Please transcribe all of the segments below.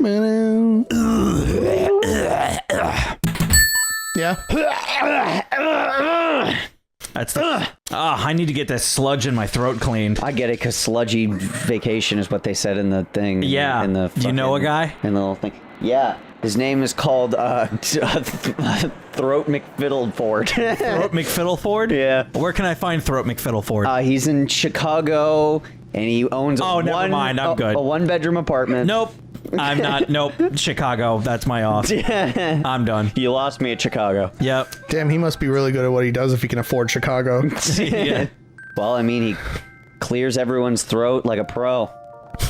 Yeah. That's the. I need to get this sludge in my throat cleaned. I get it, because sludgy vacation is what they said in the thing. Yeah. In the Do you know a guy? In the little thing. Yeah. His name is called Throat McFiddleford. Throat McFiddleford? Yeah. Where can I find Throat McFiddleford? He's in Chicago, and he owns never mind. I'm good. A one-bedroom apartment. Nope. I'm not. Nope. Chicago. That's my off. I'm done. You lost me at Chicago. Yep. Damn, he must be really good at what he does if he can afford Chicago. Yeah. Well, I mean, he clears everyone's throat like a pro.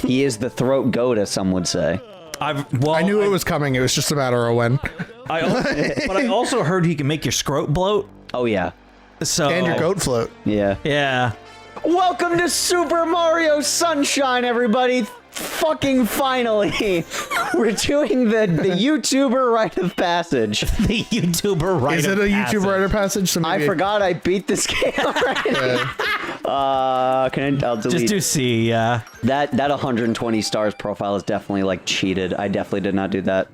He is the throat goat, as some would say. I knew it was coming. It was just a matter of when. But I also heard he can make your scrot bloat. Oh, yeah. So And your goat float. Yeah. Yeah. Welcome to Super Mario Sunshine, everybody. Fucking finally. We're doing the YouTuber rite of passage. The YouTuber rite Is of it a passage. YouTube rite of passage? So I maybe forgot I beat this game already. I'll delete. Just do C, yeah. That 120 stars profile is definitely like cheated. I definitely did not do that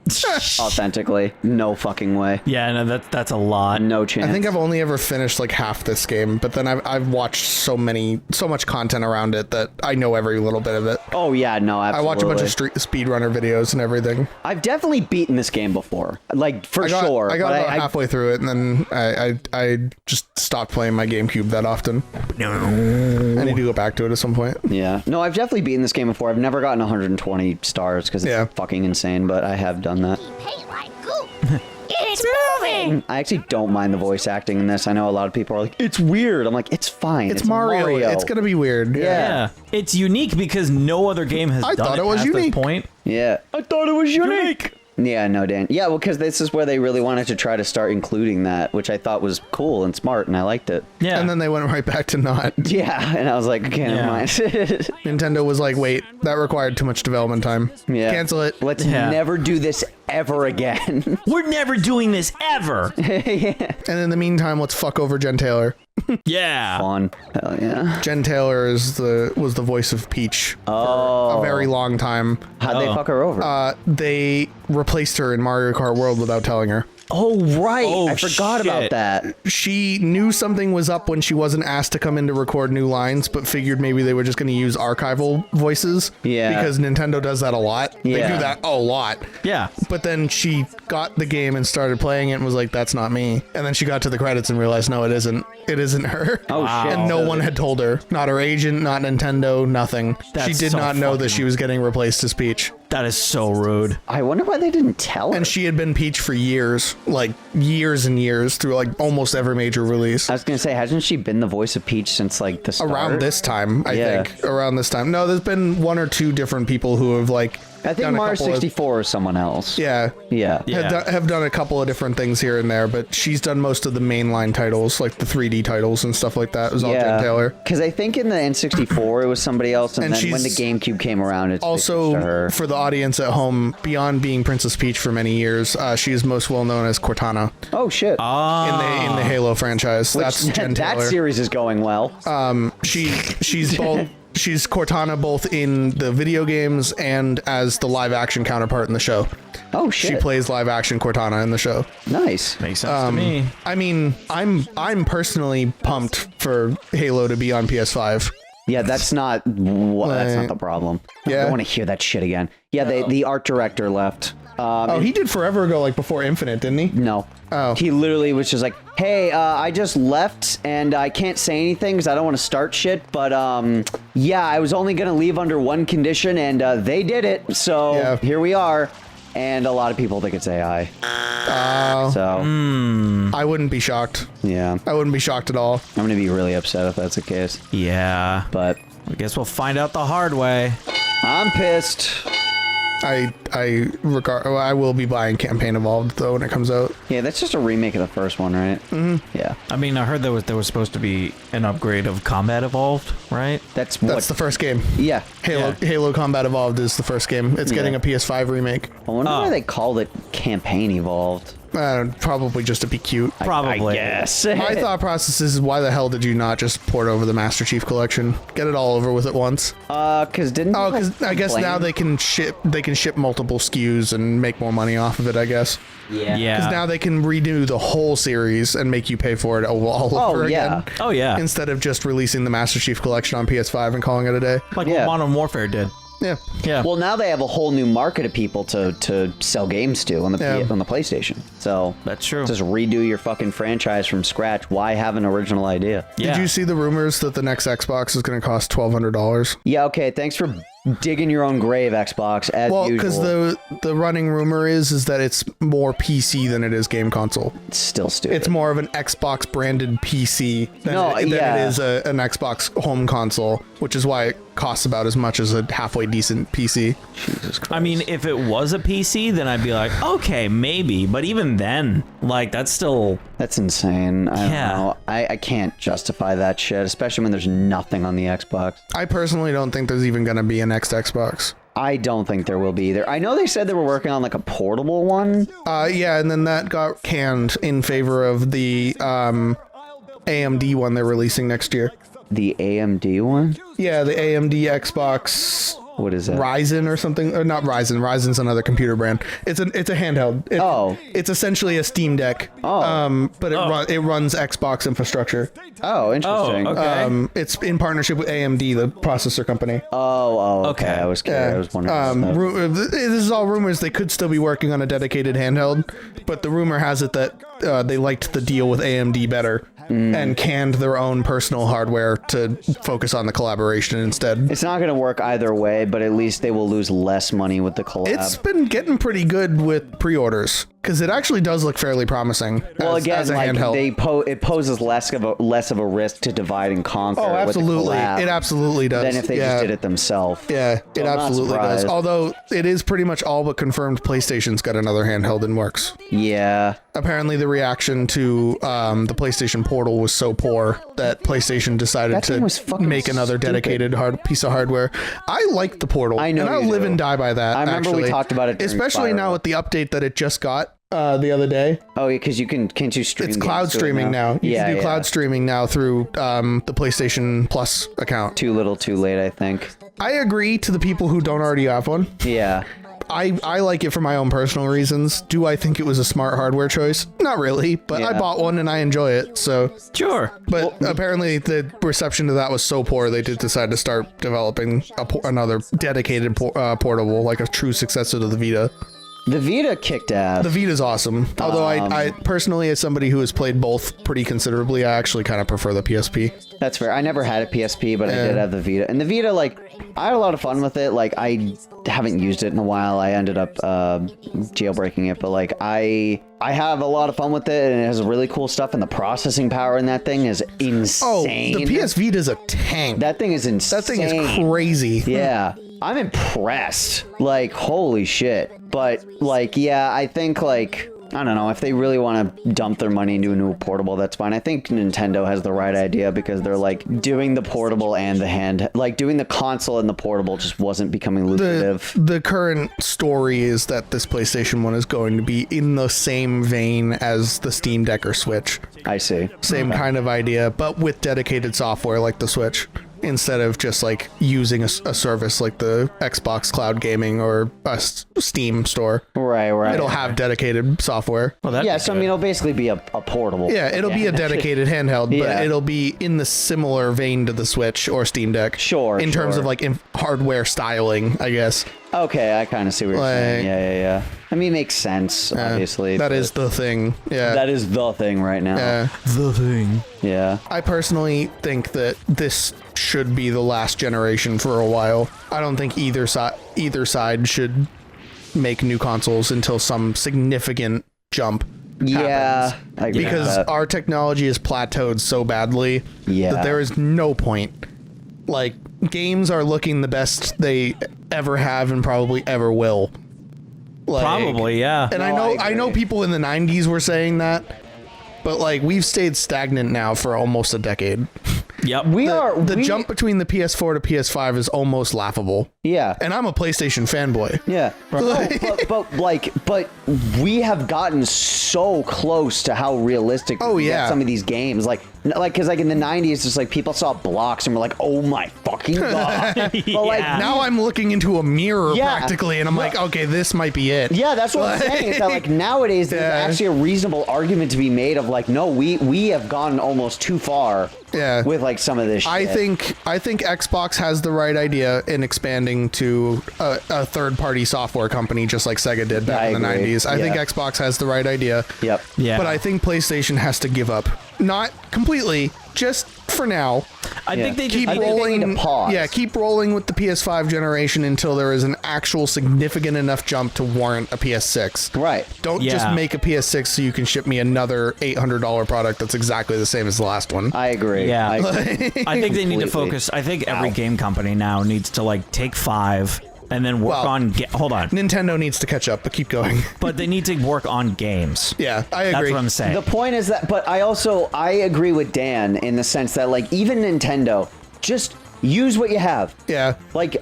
authentically. No fucking way. Yeah, no, that's a lot. No chance. I think I've only ever finished like half this game, but then I've watched so much content around it that I know every little bit of it. Oh yeah, no, absolutely. I watch a bunch of speedrunner videos and everything. I've definitely beaten this game before, like for I sure. got but about halfway through it, and then I just stopped playing my GameCube that often. No, I need to go back to it at some point. Yeah, no, I've definitely beaten this game before. I've never gotten 120 stars because it's fucking insane, but I have done that. Paint like goop. It's moving. I actually don't mind the voice acting in this. I know a lot of people are like, it's weird. I'm like, it's fine. It's Mario. It's gonna be weird. Yeah. It's unique because no other game has done it past this point. Yeah. I thought it was unique. Yeah, no, Dan. Yeah, well, because this is where they really wanted to try to start including that, which I thought was cool and smart, and I liked it. Yeah. And then they went right back to not. Yeah, and I was like, okay, never mind. Nintendo was like, wait, that required too much development time. Yeah. Cancel it. Let's never do this ever again. We're never doing this ever. Yeah. And in the meantime, let's fuck over Jen Taylor. Yeah. Fun. Hell yeah. Jen Taylor was the voice of Peach for a very long time. How'd they fuck her over? They replaced her in Mario Kart World without telling her. Oh, right. Oh, I forgot about shit. that. She knew something was up when she wasn't asked to come in to record new lines, but figured maybe they were just going to use archival voices. Yeah. Because Nintendo does that a lot. Yeah. They do that a lot. Yeah. But then she got the game and started playing it and was like, that's not me. And then she got to the credits and realized, no, it isn't. It isn't her. Oh, shit. And no one had told her. Not her agent, not Nintendo, nothing. That's she did so not know that fucking- she was getting replaced as Peach. That is so rude. I wonder why they didn't tell her. And she had been Peach for years, like years and years, through like almost every major release. I was going to say, hasn't she been the voice of Peach since like the start? Around this time, I think. Around this time. No, there's been one or two different people who have like I think Mario 64 is someone else. Yeah. Yeah. Have done a couple of different things here and there, but she's done most of the mainline titles, like the 3D titles and stuff like that. It was all Jen Taylor. Because I think in the N64 it was somebody else, and then when the GameCube came around, it's also to her. For the audience at home, beyond being Princess Peach for many years, she is most well known as Cortana. Oh shit! In the Halo franchise, that's Jen Taylor. That series is going well. She's both. She's Cortana both in the video games and as the live action counterpart in the show. Oh shit! She plays live action Cortana in the show. Nice. Makes sense to me. I mean, I'm personally pumped for Halo to be on PS5. Yeah, that's not the problem. I don't want to hear that shit again. Yeah, the art director left. He did forever ago, like before Infinite, didn't he? No. Oh. He literally was just like, hey, I just left and I can't say anything because I don't want to start shit. But yeah, I was only going to leave under one condition and they did it. So here we are. And a lot of people think it's AI. I wouldn't be shocked. Yeah. I wouldn't be shocked at all. I'm going to be really upset if that's the case. Yeah. But I guess we'll find out the hard way. I'm pissed. I will be buying Campaign Evolved though when it comes out. Yeah, that's just a remake of the first one, right? Mm-hmm. Yeah. I mean, I heard there was supposed to be an upgrade of Combat Evolved, right? That's the first game. Yeah. Halo Combat Evolved is the first game. It's getting a PS5 remake. I wonder why they called it Campaign Evolved. Probably just to be cute. Probably. Yes. My thought process is, why the hell did you not just port over the Master Chief Collection? Get it all over with at once. Because didn't... Oh, because I guess now they can ship multiple SKUs and make more money off of it, I guess. Yeah. Because now they can redo the whole series and make you pay for it all over again. Oh, yeah. Instead of just releasing the Master Chief Collection on PS5 and calling it a day. Like what Modern Warfare did. Yeah. Yeah. Well, now they have a whole new market of people to sell games to on the PlayStation. So that's true. Just redo your fucking franchise from scratch. Why have an original idea? Yeah. Did you see the rumors that the next Xbox is going to cost $1,200? Yeah. Okay. Thanks for digging your own grave, Xbox. As well, usual. because the running rumor is that it's more PC than it is game console. It's still stupid. It's more of an Xbox branded PC than it is an Xbox home console, which is why it costs about as much as a halfway decent PC. Jesus Christ. I mean, if it was a PC, then I'd be like, okay, maybe. But even then, like, that's still... That's insane. I don't know. I can't justify that shit, especially when there's nothing on the Xbox. I personally don't think there's even going to be a next Xbox. I don't think there will be either. I know they said they were working on like a portable one. Yeah, and then that got canned in favor of the AMD one they're releasing next year. The AMD one? Yeah, the AMD Xbox... What is that? Ryzen or something, or not Ryzen. Ryzen's another computer brand. It's a handheld. It's essentially a Steam Deck. But it runs Xbox infrastructure. Oh, interesting. Oh, okay. It's in partnership with AMD, the processor company. Okay. I was curious. I was wondering. This is all rumors. They could still be working on a dedicated handheld, but the rumor has it that they liked the deal with AMD better and canned their own personal hardware to focus on the collaboration instead. It's not going to work either way, but at least they will lose less money with the collab. It's been getting pretty good with pre-orders because it actually does look fairly promising. Well, as a like handheld. it poses less of a risk to divide and conquer. Oh, absolutely! With the collab It absolutely does. than if they just did it themselves. Yeah, So it I'm not absolutely does. surprised. Although it is pretty much all but confirmed PlayStation's got another handheld in works. Yeah. Apparently, the reaction to the PlayStation Portal was so poor that PlayStation decided That thing to was fucking make another stupid. dedicated piece of hardware. I like the Portal. I know and I'll you live do. and die by that. I remember we talked about it during especially now Spiral. with the update that it just got the other day. Oh, yeah, because can't you stream? It's games cloud to it streaming now. You can do yeah. cloud streaming now through the PlayStation Plus account. Too little, too late. I think. I agree to the people who don't already have one. Yeah. I like it for my own personal reasons. Do I think it was a smart hardware choice? Not really, but I Yeah. bought one and I enjoy it. So Sure. But apparently the reception to that was so poor, they did decide to start developing another dedicated portable, like a true successor to the Vita. The Vita kicked ass. The Vita's awesome. Although I personally, as somebody who has played both pretty considerably, I actually kind of prefer the PSP. That's fair. I never had a PSP, but I did have the Vita. And the Vita, like, I had a lot of fun with it. Like, I haven't used it in a while. I ended up jailbreaking it, but like, I have a lot of fun with it, and it has really cool stuff. And the processing power in that thing is insane. Oh, the PS Vita's a tank. That thing is insane. That thing is crazy. Yeah. I'm impressed. Like, holy shit. But, like, yeah, I think, like, I don't know, if they really want to dump their money into a new portable, that's fine. I think Nintendo has the right idea because they're, like, doing the portable and the hand, like, doing the console and the portable just wasn't becoming lucrative. The current story is that this PlayStation 1 is going to be in the same vein as the Steam Deck or Switch. I see. Same kind of idea, but with dedicated software like the Switch, instead of just like using a service like the Xbox Cloud Gaming or a Steam store. Right. It'll have dedicated software. Well, Yeah, so I mean, it'll basically be a portable. Yeah, it'll be a dedicated handheld, Yeah. but it'll be in the similar vein to the Switch or Steam Deck. Sure, In terms sure. of like hardware styling, I guess. Okay, I kind of see what you're saying. Like- Yeah. I mean, it makes sense, obviously. That but is the thing. Yeah. That is the thing right now. Yeah. The thing. Yeah. I personally think that this should be the last generation for a while. I don't think either side should make new consoles until some significant jump Yeah. happens. I agree with Because that. our technology is plateaued so badly Yeah. that there is no point. Like, games are looking the best they ever have and probably ever will. Like, Probably, yeah. And No, I know agree. people in the 90s were saying that, but like we've stayed stagnant now for almost a decade. Yep. The jump between the PS4 to PS5 is almost laughable. Yeah. And I'm a PlayStation fanboy. Yeah. But we have gotten so close to how realistic we get some of these games. Because in the 90s, it's like people saw blocks and were like, oh my fucking God. But now I'm looking into a mirror practically, and I'm like, okay, this might be it. Yeah, that's what I'm saying. It's that nowadays there's actually a reasonable argument to be made of no, we have gone almost too far with some of this shit. I think Xbox has the right idea in expanding to a third-party software company just like Sega did back in the 90s. I think Xbox has the right idea. Yep. Yeah. But I think PlayStation has to give up. Not completely, just for now. I think they keep rolling. They need to pause. Yeah, keep rolling with the PS5 generation until there is an actual significant enough jump to warrant a PS6. Right. Don't just make a PS6 so you can ship me another $800 product that's exactly the same as the last one. I agree. Yeah. I think they need to focus. I think every game company now needs to take 5 and then work on... Hold on. Nintendo needs to catch up, but keep going. But they need to work on games. Yeah, I agree. That's what I'm saying. The point is that... But I agree with Dan in the sense that, even Nintendo, just... use what you have. Yeah.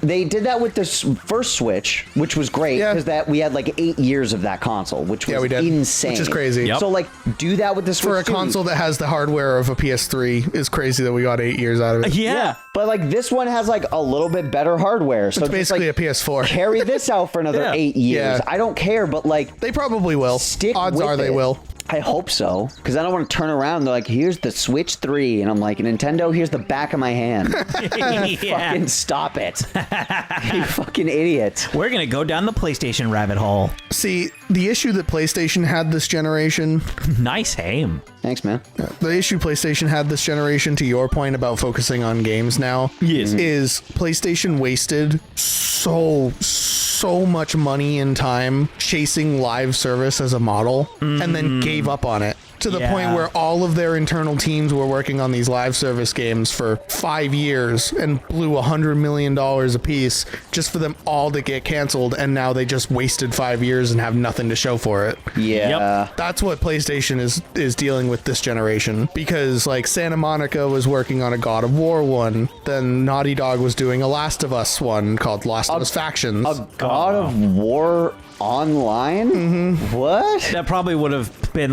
They did that with this first Switch, which was great because we had 8 years of that console, which was insane. Which is crazy. Yep. So do that with the Switch. For a console that has the hardware of a PS3 is crazy that we got 8 years out of it. Yeah. But this one has a little bit better hardware. So it's basically a PS4. Carry this out for another 8 years. I don't care, but they probably will. Odds are they will. I hope so, because I don't want to turn around. They're like, here's the Switch 3. And I'm like, Nintendo, here's the back of my hand. Fucking stop it. You fucking idiot. We're going to go down the PlayStation rabbit hole. See, the issue that PlayStation had this generation... Nice aim. Thanks, man. The issue PlayStation had this generation, to your point about focusing on games now, is PlayStation wasted so much money and time chasing live service as a model and then gave up on it to the point where all of their internal teams were working on these live service games for 5 years and blew $100 million a piece just for them all to get canceled, and now they just wasted 5 years and have nothing to show for it. That's what PlayStation is dealing with this generation, because Santa Monica was working on a God of War one, then Naughty Dog was doing a Last of Us one called Last of Us Factions. A God of War online? What? That probably would have been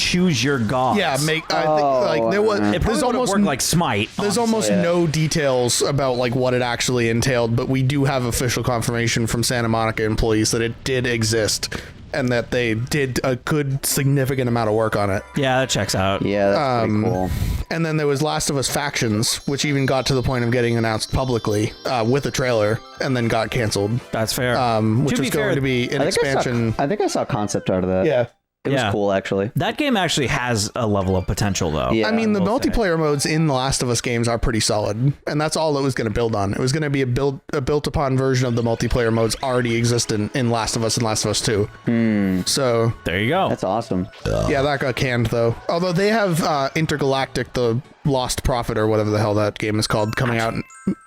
choose your gods. Yeah, there was. There's almost worked like Smite. There's almost no details about what it actually entailed, but we do have official confirmation from Santa Monica employees that it did exist and that they did a good significant amount of work on it. Yeah, that checks out. Yeah, that's pretty cool. And then there was Last of Us Factions, which even got to the point of getting announced publicly with a trailer and then got canceled. That's fair. Which was going to be an expansion. I think I saw concept art of that. Yeah. It was cool, actually. That game actually has a level of potential, though. Yeah, I mean, the multiplayer modes in The Last of Us games are pretty solid, and that's all it was going to build on. It was going to be a built-upon version of the multiplayer modes already existent in Last of Us and Last of Us 2. So there you go. That's awesome. Yeah, that got canned, though. Although they have Intergalactic, the Lost Prophet, or whatever the hell that game is called, coming out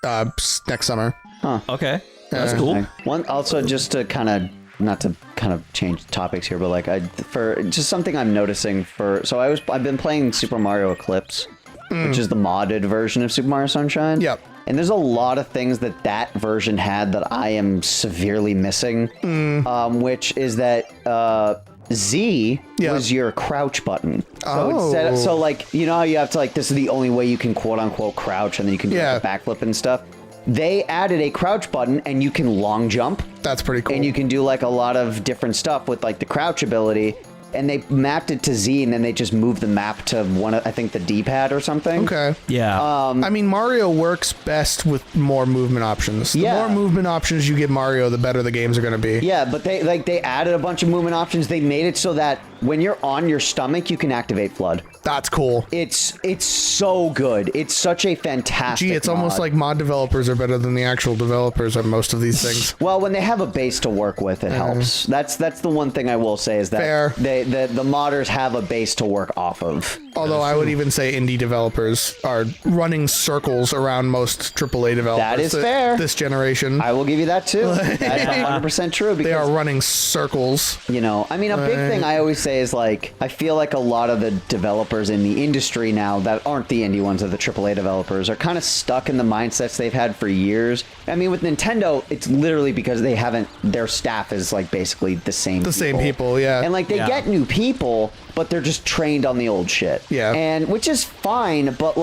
next summer. Huh. Okay. That's cool. One, also, just to not to change topics here, but for just something I'm noticing I've been playing Super Mario Eclipse, which is the modded version of Super Mario Sunshine. Yep. And there's a lot of things that version had that I am severely missing, which is that Z was your crouch button. So you know how you have to this is the only way you can quote unquote crouch, and then you can do a backflip and stuff. They added a crouch button, and you can long jump. That's pretty cool. And you can do a lot of different stuff with the crouch ability. And they mapped it to Z, and then they just moved the map to I think the D-pad or something. Okay. Yeah. I mean, Mario works best with more movement options. The more movement options you give Mario, the better the games are going to be. Yeah, but they added a bunch of movement options. They made it so that when you're on your stomach, you can activate Flood. That's cool. It's so good. It's such a fantastic it's almost like mod developers are better than the actual developers on most of these things. Well, when they have a base to work with, it helps. That's the one thing I will say is that the modders have a base to work off of. Although I would even say indie developers are running circles around most AAA developers. That is fair. This generation. I will give you that too. That's 100% true. Because, they are running circles. You know, I mean, a big thing I always say is like, I feel like a lot of the developers in the industry now that aren't the indie ones, of the AAA developers, are kind of stuck in the mindsets they've had for years. I mean, with Nintendo, it's literally because they haven't, their staff is like basically the same people, yeah. And like they get new people, but they're just trained on the old shit. Yeah. And which is fine, but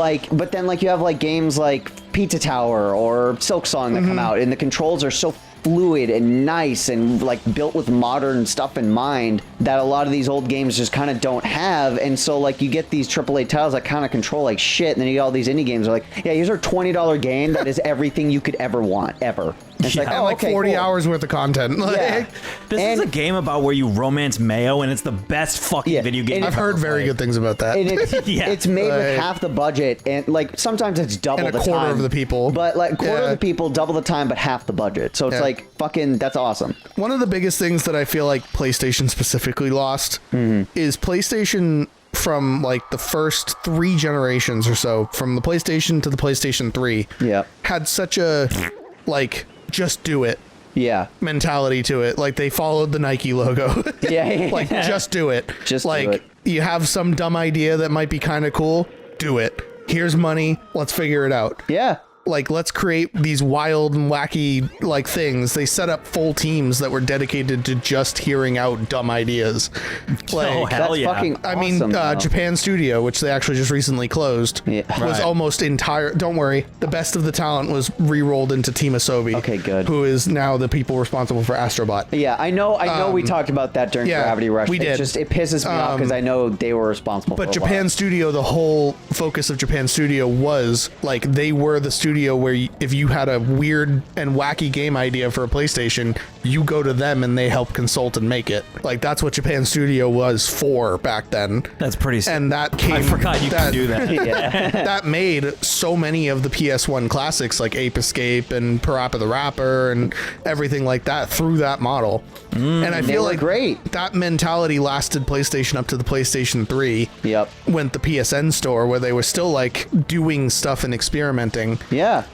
then like you have like games like Pizza Tower or Silk Song that come out, and the controls are so fluid and nice and like built with modern stuff in mind that a lot of these old games just kind of don't have. And so like you get these AAA titles that kind of control like shit, and then you get all these indie games that are like, yeah, here's our $20 game that is everything you could ever want, ever. And it's like, oh, like 40 hours worth of content. Yeah. This is a game about where you romance Mayo, and it's the best fucking video game. I've heard very good things about that. And it's made with half the budget, and like sometimes it's double the time. And a quarter of the people. But like quarter of the people, double the time, but half the budget. So it's like fucking, that's awesome. One of the biggest things that I feel like PlayStation specifically lost is PlayStation, from like the first 3 generations or so, from the PlayStation to the PlayStation 3, had such a like just do it mentality to it. Like they followed the Nike logo. Like just do it. Just like do it. You have some dumb idea that might be kind of cool, do it. Here's money, let's figure it out. Like, let's create these wild and wacky, like, things. They set up full teams that were dedicated to just hearing out dumb ideas. Like, that's fucking awesome. I mean, Japan Studio, which they actually just recently closed, was almost entire. Don't worry, the best of the talent was re-rolled into Team Asobi. Okay, good. Who is now the people responsible for Astrobot. Yeah, I know we talked about that during Gravity Rush. We did. It pisses me off because I know they were responsible for it. But Japan Studio, the whole focus of Japan Studio was, like, they were the studio where if you had a weird and wacky game idea for a PlayStation, you go to them and they help consult and make it. Like, that's what Japan Studio was for back then. That's pretty sick. And that came... I forgot you could do that. That made so many of the PS1 classics, like Ape Escape and Parappa the Rapper and everything like that, through that model. And I feel like that mentality lasted PlayStation up to the PlayStation 3. Went the PSN store, where they were still, like, doing stuff and experimenting.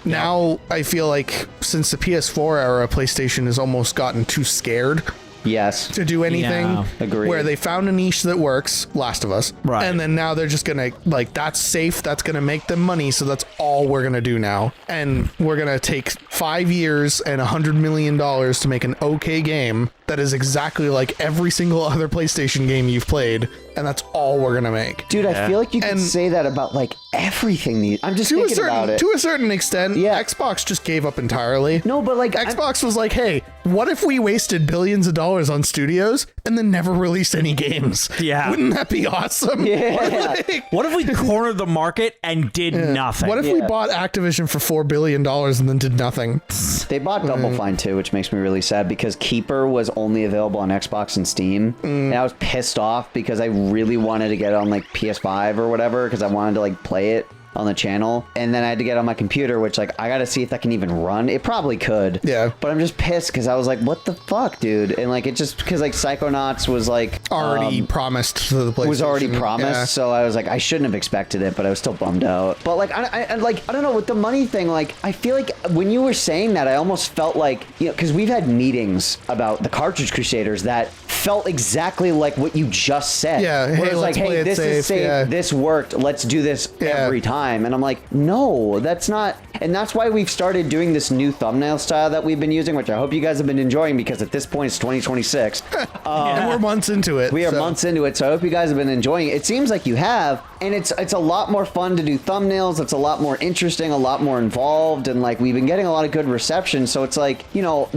Now, I feel like since the PS4 era, PlayStation has almost gotten too scared to do anything. Agreed. Where they found a niche that works, Last of Us. Right. And then now they're just gonna, like, that's safe, that's gonna make them money, so that's all we're gonna do now. And we're gonna take 5 years and $100 million to make an okay game that is exactly like every single other PlayStation game you've played, and that's all we're gonna make. Dude, I feel like you can say that about like everything. I'm just thinking about it. To a certain extent, Xbox just gave up entirely. No, but like Xbox was like, hey, what if we wasted billions of dollars on studios and then never released any games? Wouldn't that be awesome? What if we cornered the market and did nothing? What if we bought Activision for $4 billion and then did nothing? They bought Double Fine too, which makes me really sad because Keeper was only available on Xbox and Steam, and I was pissed off because I really wanted to get it on like PS5 or whatever because I wanted to like play it on the channel, and then I had to get it on my computer, which like I gotta see if that can even run. It probably could, but I'm just pissed because I was like, what the fuck, dude? And like it just because like Psychonauts was like already promised to the PlayStation. Was already promised, so I was like, I shouldn't have expected it, but I was still bummed out. But like I don't know, with the money thing, like I feel like when you were saying that, I almost felt like, you know, because we've had meetings about the Cartridge Crusaders that felt exactly like what you just said. Hey, it's like, hey, this is safe, this worked, let's do this every time. And I'm like, no, that's not. And that's why we've started doing this new thumbnail style that we've been using, which I hope you guys have been enjoying, because at this point it's 2026. And we're months into it. We are months into it, so I hope you guys have been enjoying it. It seems like you have, and it's a lot more fun to do thumbnails. It's a lot more interesting, a lot more involved, and like we've been getting a lot of good reception. So it's like, you know,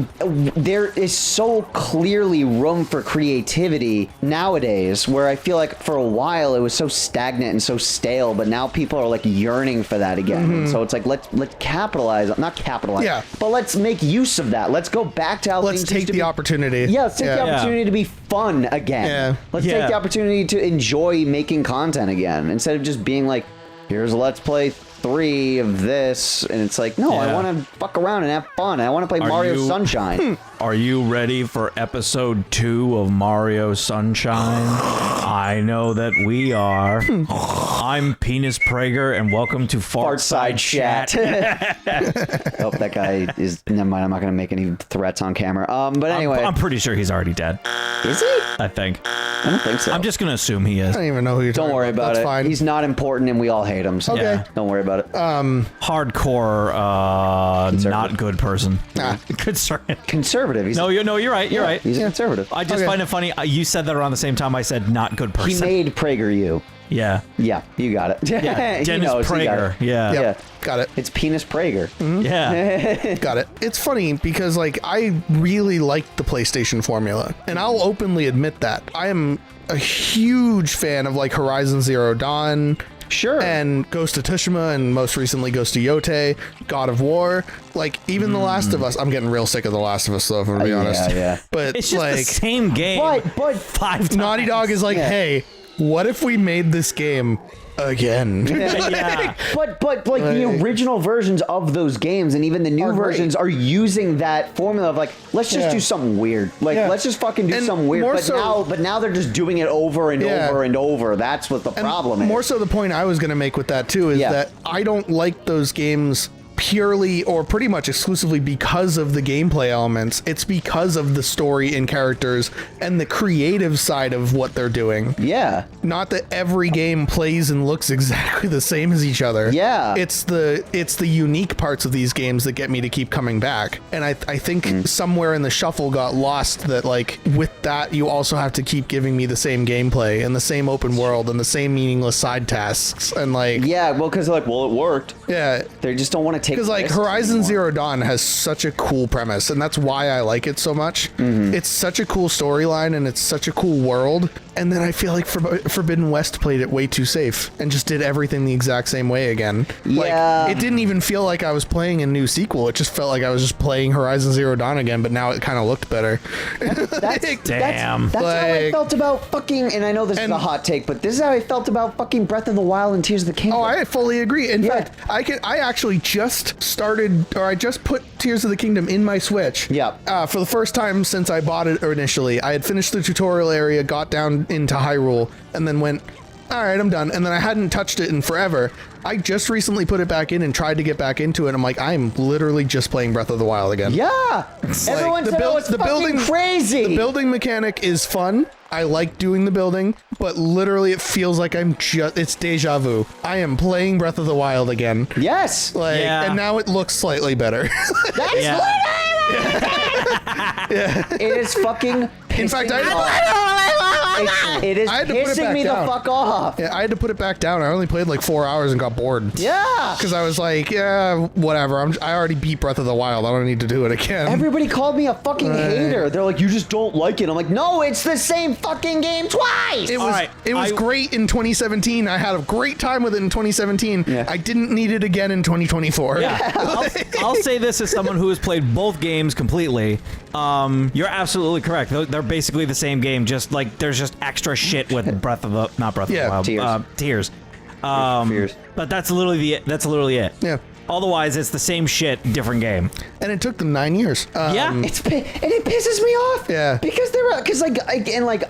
there is so clearly room for creativity nowadays, where I feel like for a while it was so stagnant and so stale, but now people are like yearning for that again. And so it's like, let's capitalize, not capitalize, but let's make use of that. Let's go back to how let's take the opportunity. Let's take the opportunity to be fun again. Let's take the opportunity to enjoy making content again, instead of just being like, here's a let's play 3 of this, and it's like, no, I Yeah. want to fuck around and have fun. I want to play Mario Sunshine. Are you ready for episode 2 of Mario Sunshine? I know that we are. I'm Penis Prager, and welcome to Fartside Chat. Oh, that guy is. Never mind. I'm not going to make any threats on camera. But anyway, I'm pretty sure he's already dead. Is he? I think. I don't think so. I'm just gonna assume he is. I don't even know who you're Don't talking worry about That's it. Fine. He's not important, and we all hate him. So Okay. don't worry about it. Hardcore, not good person. Conservative. Conservative. He's You're right. You're right. He's a conservative. I just find it funny. You said that around the same time I said not good He person. made PragerU. Yeah. Yeah, you got it. Yeah. He Dennis knows, he got Prager. it. Yeah. Yeah. Got it. It's Penis Prager. Yeah. Got it. It's funny because like I really like the PlayStation formula, and I'll openly admit that I am a huge fan of like Horizon Zero Dawn. Sure. And Ghost of Tsushima, and most recently Ghost of Yote, God of War, like even The Last of Us. I'm getting real sick of The Last of Us, though, if I'm gonna be honest. Yeah. But It's just like, the same game. But 5 times. Naughty Dog is like, Yeah. hey, what if we made this game again? Yeah. But like the original versions of those games and even the new Are great. versions are using that formula of like, let's just Yeah. do something weird. Like Yeah. let's just fucking do And something weird. more But so- now they're just doing it over and Yeah. over and over. That's what the And problem is. more so the point I was going to make with that too is Yeah. that I don't like those games purely or pretty much exclusively because of the gameplay elements. It's because of the story and characters and the creative side of what they're doing. Yeah. Not that every game plays and looks exactly the same as each other. Yeah. It's the unique parts of these games that get me to keep coming back. And I think somewhere in the shuffle got lost that like with that you also have to keep giving me the same gameplay and the same open world and the same meaningless side tasks and like Yeah, well, because they're like, well, it worked. yeah. They just don't want to take Because like risks Horizon anymore. Zero Dawn has such a cool premise, and that's why I like it so much. It's such a cool storyline, and it's such a cool world. And then I feel like Forbidden West played it way too safe and just did everything the exact same way again. Yeah. Like, it didn't even feel like I was playing a new sequel. It just felt like I was just playing Horizon Zero Dawn again, but now it kind of looked better. Damn. That's how I Like- felt about fucking, and I know this is a hot take, but this is how I felt about fucking Breath of the Wild and Tears of the Kingdom. Oh, I fully agree. In Yeah. fact, I actually just started, or I just put Tears of the Kingdom in my Switch. Yeah. For the first time since I bought it initially, I had finished the tutorial area, got down into Hyrule, and then went, all right, I'm done. And then I hadn't touched it in forever. I just recently put it back in and tried to get back into it. I'm like, I'm literally just playing Breath of the Wild again. Yeah. Everyone the said, build- oh, it's the fucking building- crazy. The building mechanic is fun. I like doing the building, but literally it feels like it's deja vu. I am playing Breath of the Wild again. Yes. Like, Yeah. and now it looks slightly better. That's Yeah. It is fucking. In fact, it is I had to put it pissing back me down. the fuck off. I had to put it back down. I only played like 4 hours and got bored. Yeah. Because I was like, yeah, whatever. I already beat Breath of the Wild. I don't need to do it again. Everybody called me a fucking hater. They're like, you just don't like it. I'm like, no, it's the same fucking game twice. It was right, it was great in 2017. I had a great time with it in 2017. Yeah. I didn't need it again in 2024. Yeah. I'll say this as someone who has played both games completely. You're absolutely correct. They're basically the same game. Just like there's just extra shit with not Breath of the Wild. Tears. Tears. Fears. But that's literally it. Yeah. Otherwise, it's the same shit, different game. And it took them 9 years. Yeah. And it pisses me off. Yeah. Because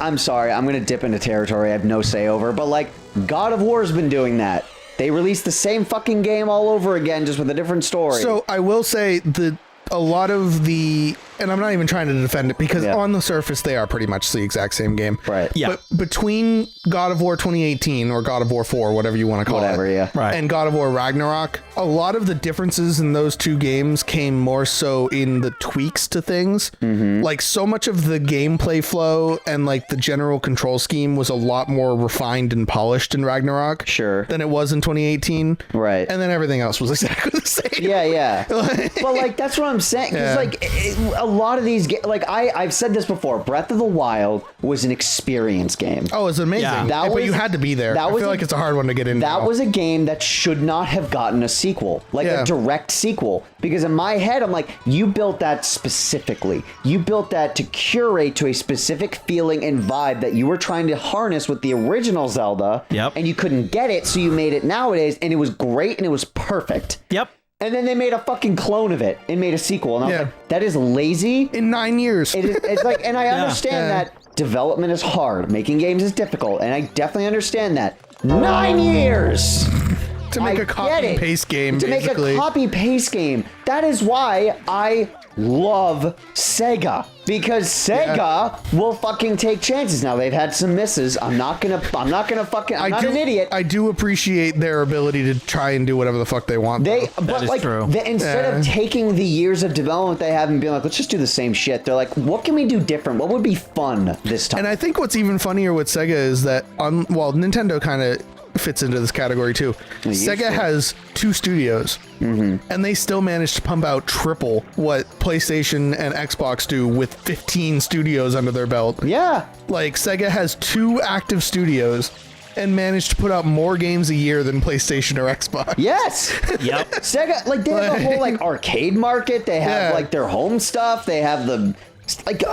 I'm sorry, I'm gonna dip into territory I have no say over, but like God of War's been doing that. They released the same fucking game all over again, just with a different story. So I will say that a lot of the, and I'm not even trying to defend it because on the surface they are pretty much the exact same game. Right. Yeah. But between God of War 2018 or God of War 4, whatever you want to call Whatever, it, yeah. Right. and God of War Ragnarok, a lot of the differences in those two games came more so in the tweaks to things. Like so much of the gameplay flow and like the general control scheme was a lot more refined and polished in Ragnarok. Sure. Than it was in 2018. Right. And then everything else was exactly the same. Yeah. But like that's what I'm saying. Because Yeah. like a a lot of these like I've said this before, Breath of the Wild was an experience game. Oh, it's amazing. Yeah. But you had to be there. I feel like it's a hard one to get into. That was a game that should not have gotten a sequel, like a direct sequel. Because in my head, I'm like, you built that specifically. You built that to curate to a specific feeling and vibe that you were trying to harness with the original Zelda. Yep. And you couldn't get it, so you made it nowadays, and it was great and it was perfect. Yep. And then they made a fucking clone of it and made a sequel. And I was like, that is lazy. In 9 years. It's like, and I understand that development is hard. Making games is difficult. And I definitely understand that. 9 years! To make a copy and paste game, basically. Make a copy paste game. That is why I love Sega. Because Sega will fucking take chances. Now they've had some misses. I'm not not an idiot. I do appreciate their ability to try and do whatever the fuck they want. Instead of taking the years of development they have and being like, let's just do the same shit, they're like, what can we do different? What would be fun this time? And I think what's even funnier with Sega is that Nintendo kind of fits into this category too. Sega has 2 studios, and they still managed to pump out triple what PlayStation and Xbox do with 15 studios under their belt. Yeah. Like, Sega has 2 active studios and managed to put out more games a year than PlayStation or Xbox. Yes. Yep. Sega, like, they have a whole, like, arcade market. They have, like, their home stuff. They have the, like,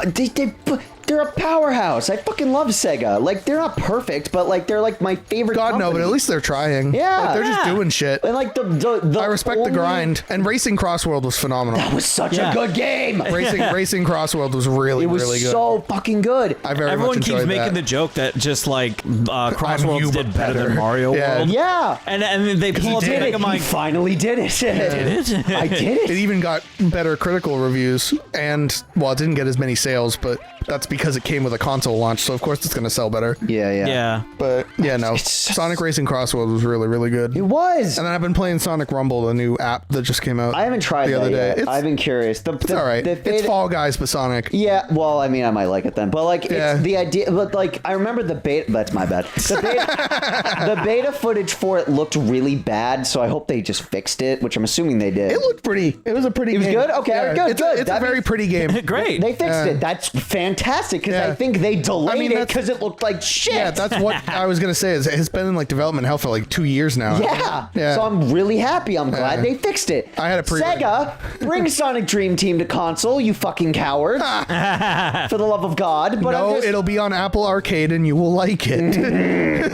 they're a powerhouse. I fucking love Sega. Like, they're not perfect, but like, they're like my favorite company. No, but at least they're trying. Yeah. Like, they're just doing shit. And like I respect the grind. And Racing Crossworld was phenomenal. That was such a good game. Racing Crossworld was really good. It was so fucking good. Everyone keeps making the joke that just like Crossworlds did better than Mario World. Yeah. And they pull up it. He finally did it. Did it? I did it. It even got better critical reviews, and well, it didn't get as many sales, but that's because it came with a console launch, so of course it's going to sell better. Yeah. But yeah, no, Sonic Racing Crossworld was really, really good. It was. And then I've been playing Sonic Rumble, the new app that just came out. I haven't tried the other day. I've been curious. It's all right. It's Fall Guys, but Sonic. Yeah, well, I mean, I might like it then, but like, it's the idea. But like, I remember the beta. That's my bad. The beta footage for it looked really bad, so I hope they just fixed it, which I'm assuming they did. It looked pretty. It was a pretty. It was game. good. Okay, good. It's a very pretty game. Great. They fixed it. That's fantastic because I think they delayed it because it looked like shit. Yeah, that's what I was gonna say. Is it's been in like development hell for like 2 years now. Yeah. So I'm really happy. I'm glad they fixed it. I had a Sega, bring Sonic Dream Team to console, you fucking cowards. For the love of God. But no, it'll be on Apple Arcade and you will like it.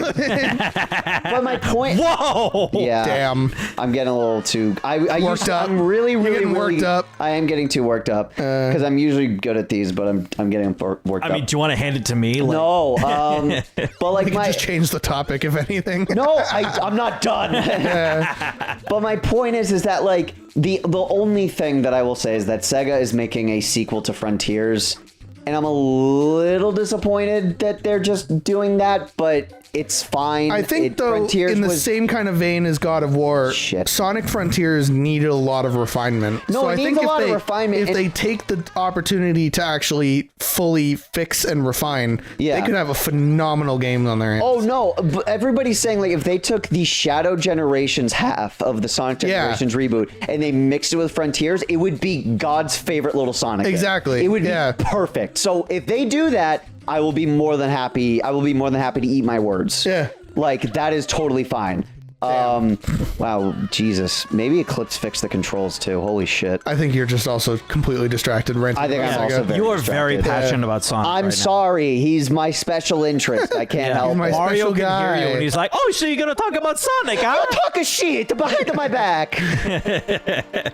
But my point. Whoa. Yeah. Damn. I'm getting a little too. Worked up. I'm really worked up. I am getting too worked up because I'm usually good at these, but I'm getting worked up. I mean, do you want to hand it to me? Like... No. But like we can just change the topic if anything. No, I'm not done. But my point is that like the only thing that I will say is that Sega is making a sequel to Frontiers, and I'm a little disappointed that they're just doing that, but it's fine. I think though, in the same kind of vein as God of War, Sonic Frontiers needed a lot of refinement. No, so it needs a lot of refinement. If they take the opportunity to actually fully fix and refine, they could have a phenomenal game on their hands. Oh no, but everybody's saying like if they took the Shadow Generations half of the Sonic Generations reboot and they mixed it with Frontiers, it would be God's favorite little Sonic. Exactly. It would be perfect. So if they do that, I will be more than happy. I will be more than happy to eat my words. Yeah. Like, that is totally fine. Wow, Jesus. Maybe Eclipse fixed the controls too. Holy shit. I think you're just also completely distracted. I think I'm also very You are distracted. very passionate about Sonic. I'm sorry. He's my special interest. I can't help it. Mario can guy. hear you and he's like, oh, so you're going to talk about Sonic, huh? Don't talk a shit behind my back.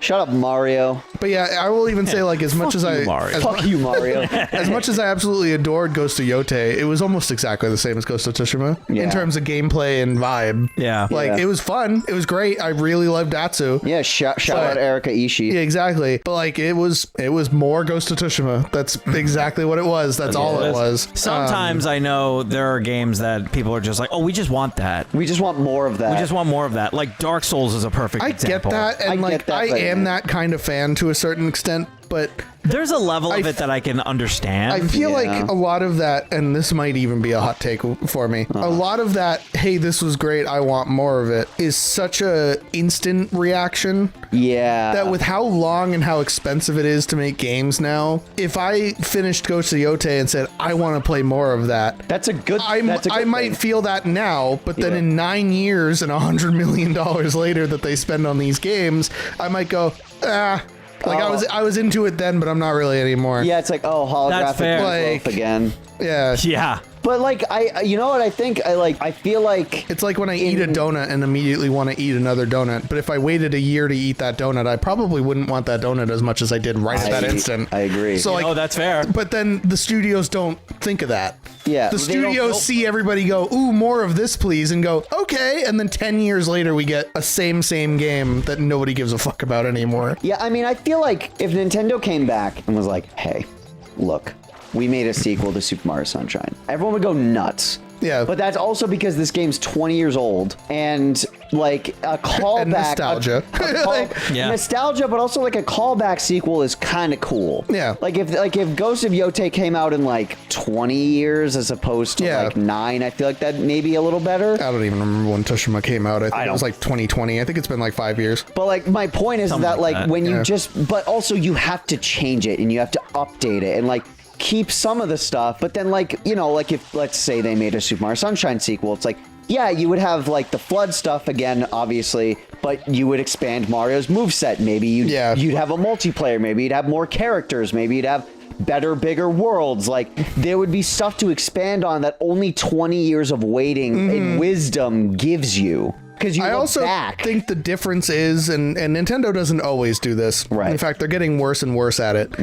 Shut up, Mario. But yeah, I will even say, like, as much as Fuck you, Mario. As much as I absolutely adored Ghost of Yote, it was almost exactly the same as Ghost of Tsushima in terms of gameplay and vibe. Yeah. Like, it was fun. It was great. I really loved Datsu. Yeah, shout out Erika Ishii. Yeah, exactly. But like, it was more Ghost of Tsushima. That's exactly what it was. That's all it was. Sometimes I know there are games that people are just like, oh, we just want that. We just want more of that. We just want more of that. Like Dark Souls is a perfect example. I get that, and I am that kind of fan to a certain extent. but there's a level of it that I can understand. I feel like a lot of that, and this might even be a hot take for me, a lot of that, hey, this was great, I want more of it, is such a instant reaction. Yeah. That with how long and how expensive it is to make games now, if I finished Ghost of Yotei and said, I want to play more of that, that's a good I thing. might feel that now, but then in 9 years and $100 million later that they spend on these games, I might go, like I was into it then, but I'm not really anymore. Yeah, it's like, holographic growth again. Yeah. Yeah. But like you know what I think? I feel like it's like when I eat a donut and immediately want to eat another donut. But if I waited a year to eat that donut, I probably wouldn't want that donut as much as I did at that instant. I agree. So like, that's fair. But then the studios don't think of that. Yeah. The studios see everybody go, ooh, more of this, please, and go, okay. And then 10 years later, we get a same game that nobody gives a fuck about anymore. Yeah, I mean, I feel like if Nintendo came back and was like, hey, look, we made a sequel to Super Mario Sunshine, everyone would go nuts. Yeah. But that's also because this game's 20 years old and like a callback. And nostalgia. Nostalgia, but also like a callback sequel is kind of cool. Yeah. Like if Ghost of Yotei came out in like 20 years as opposed to like 9, I feel like that may be a little better. I don't even remember when Tsushima came out. I think it was like 2020. I think it's been like 5 years. But like my point is Something that like when you but also you have to change it and you have to update it and like keep some of the stuff, but then like, you know, like if let's say they made a Super Mario Sunshine sequel, it's like, yeah, you would have like the flood stuff again, obviously, but you would expand Mario's moveset. Maybe you'd have a multiplayer, maybe you'd have more characters, maybe you'd have better, bigger worlds. Like there would be stuff to expand on that only 20 years of waiting and wisdom gives you. I also think the difference is, and Nintendo doesn't always do this. Right. In fact, they're getting worse and worse at it.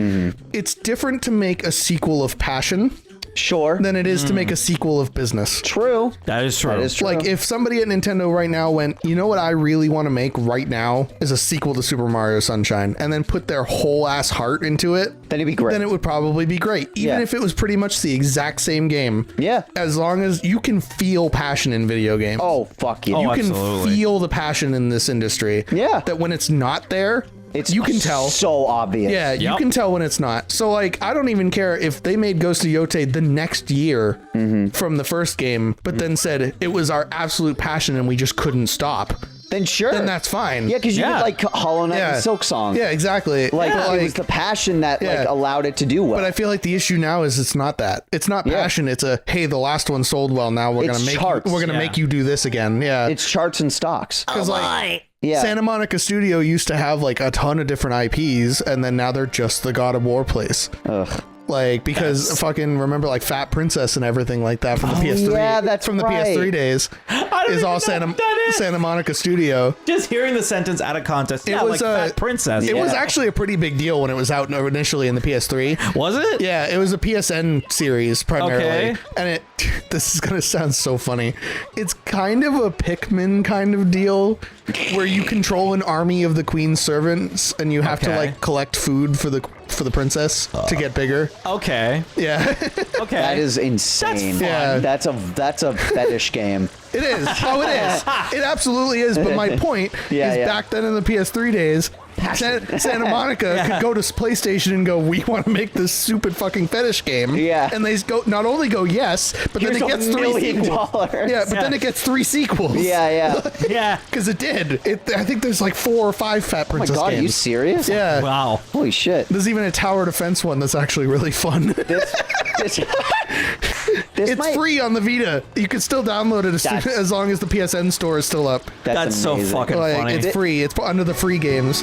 It's different to make a sequel of passion. Sure. Than it is to make a sequel of business. True. That is true. Like if somebody at Nintendo right now went, you know what I really want to make right now is a sequel to Super Mario Sunshine, and then put their whole ass heart into it, then it'd be great. Then it would probably be great. Even if it was pretty much the exact same game. Yeah. As long as you can feel passion in video games. Oh, fuck yeah. You can feel the passion in this industry. Yeah. That when it's not there, you can tell. So obvious. Yeah, you can tell when it's not. So like, I don't even care if they made Ghost of Yotei the next year from the first game, but then said it was our absolute passion and we just couldn't stop. Then sure. Then that's fine. Yeah, because you did like Hollow Knight and Silk Song. Yeah, exactly. Like it was the passion that like allowed it to do well. But I feel like the issue now is it's not that. It's not passion. It's a hey, the last one sold well. Now we're gonna make you do this again. Yeah, it's charts and stocks. Because Santa Monica Studio used to have like a ton of different IPs, and then now they're just the God of War place. Ugh. Like, because fucking remember like Fat Princess and everything like that from the PS3. Yeah, that's from the PS3 days. Is all Santa Monica Studio. Just hearing the sentence out of context. It was like Fat Princess. It was actually a pretty big deal when it was out initially in the PS3. Was it? Yeah, it was a PSN series primarily. Okay. And this is gonna sound so funny. It's kind of a Pikmin kind of deal where you control an army of the Queen's servants and you have to like collect food for the princess to get bigger. Okay. Yeah. Okay. That is insane. That's fun. Yeah. That's a fetish game. It is. Oh, it is. It absolutely is. But my point is back then in the PS3 days, Santa Monica could go to PlayStation and go, we want to make this stupid fucking fetish game. Yeah. And they not only go yes, but then it gets $3 sequels. Yeah, but then it gets 3 sequels. Yeah. Yeah. Because it did. I think there's like 4 or 5 Fat Princess games. Are you games. serious? Yeah. Wow. Holy shit. There's even a tower defense one that's actually really fun. It's free on the Vita. You can still download it as long as the PSN store is still up. That's so fucking funny. It's free. It's under the free games.